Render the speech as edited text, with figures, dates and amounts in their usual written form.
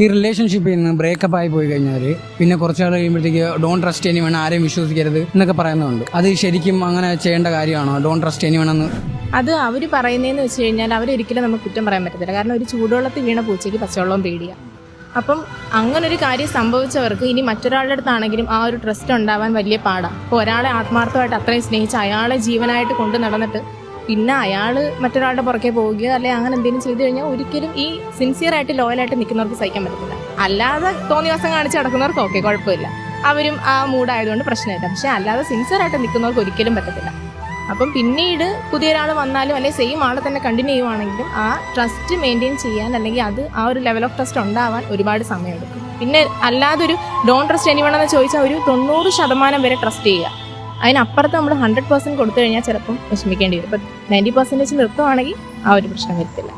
ഈ റിലേഷൻഷിപ്പിൽ നിന്ന് ബ്രേക്കപ്പ് ആയി പോയി കഴിഞ്ഞാൽ പിന്നെ കുറച്ചാൾ കഴിയുമ്പോഴത്തേക്ക് ഡോണ്ട് ട്രസ്റ്റ് എനിവൺ, ആരെയും വിശ്വസിക്കരുത് എന്നൊക്കെ പറയുന്നുണ്ട്. അത് ശരിക്കും അങ്ങനെ ചെയ്യേണ്ട കാര്യമാണോ? ഡോണ്ട് ട്രസ്റ്റ് എനിവൺ എന്ന് അത് അവർ പറയുന്നതെന്ന് വെച്ച് കഴിഞ്ഞാൽ അവരൊരിക്കലും നമുക്ക് കുറ്റം പറയാൻ പറ്റത്തില്ല. കാരണം ഒരു ചൂടുവെള്ളത്തിൽ വീണ പൂച്ചയ്ക്ക് പച്ചവെള്ളം പേടിയാണ്. അപ്പം അങ്ങനൊരു കാര്യം സംഭവിച്ചവർക്ക് ഇനി മറ്റൊരാളുടെ അടുത്താണെങ്കിലും ആ ഒരു ട്രസ്റ്റ് ഉണ്ടാവാൻ വലിയ പാടാണ്. ഇപ്പോൾ ഒരാളെ ആത്മാർത്ഥമായിട്ട് അത്രയും സ്നേഹിച്ച് അയാളെ ജീവനായിട്ട് കൊണ്ട് നടന്നിട്ട് പിന്നെ അയാൾ മറ്റൊരാളുടെ പുറകെ പോവുകയോ അല്ലെങ്കിൽ അങ്ങനെ എന്തെങ്കിലും ചെയ്തു കഴിഞ്ഞാൽ ഒരിക്കലും ഈ സിൻസിയറായിട്ട് ലോയലായിട്ട് നിൽക്കുന്നവർക്ക് സഹിക്കാൻ പറ്റത്തില്ല. അല്ലാതെ തോന്നിവാസം കാണിച്ച് നടക്കുന്നവർക്ക് ഓക്കെ, കുഴപ്പമില്ല, അവരും ആ മൂഡായതുകൊണ്ട് പ്രശ്നമില്ല. പക്ഷെ അല്ലാതെ സിൻസിയറായിട്ട് നിൽക്കുന്നവർക്ക് ഒരിക്കലും പറ്റത്തില്ല. അപ്പം പിന്നീട് പുതിയൊരാൾ വന്നാലും അല്ലെങ്കിൽ സെയിം ആളെ തന്നെ കണ്ടിന്യൂ ചെയ്യുവാണെങ്കിലും ആ ട്രസ്റ്റ് മെയിൻറ്റെയിൻ ചെയ്യാൻ അല്ലെങ്കിൽ അത് ആ ഒരു ലെവൽ ഓഫ് ട്രസ്റ്റ് ഉണ്ടാവാൻ ഒരുപാട് സമയമെടുക്കും. പിന്നെ അല്ലാതെ ഒരു ഡോണ്ട് ട്രസ്റ്റ് എനിവൺ എന്ന് ചോദിച്ചാൽ ഒരു 90% വരെ ട്രസ്റ്റ് ചെയ്യുക. അതിനപ്പുറത്ത് നമ്മൾ 100% കൊടുത്തു കഴിഞ്ഞാൽ ചിലപ്പം വിഷമിക്കേണ്ടി വരും. ഇപ്പം 90% നിർത്തുവാണെങ്കിൽ ആ ഒരു പ്രശ്നം വരത്തില്ല.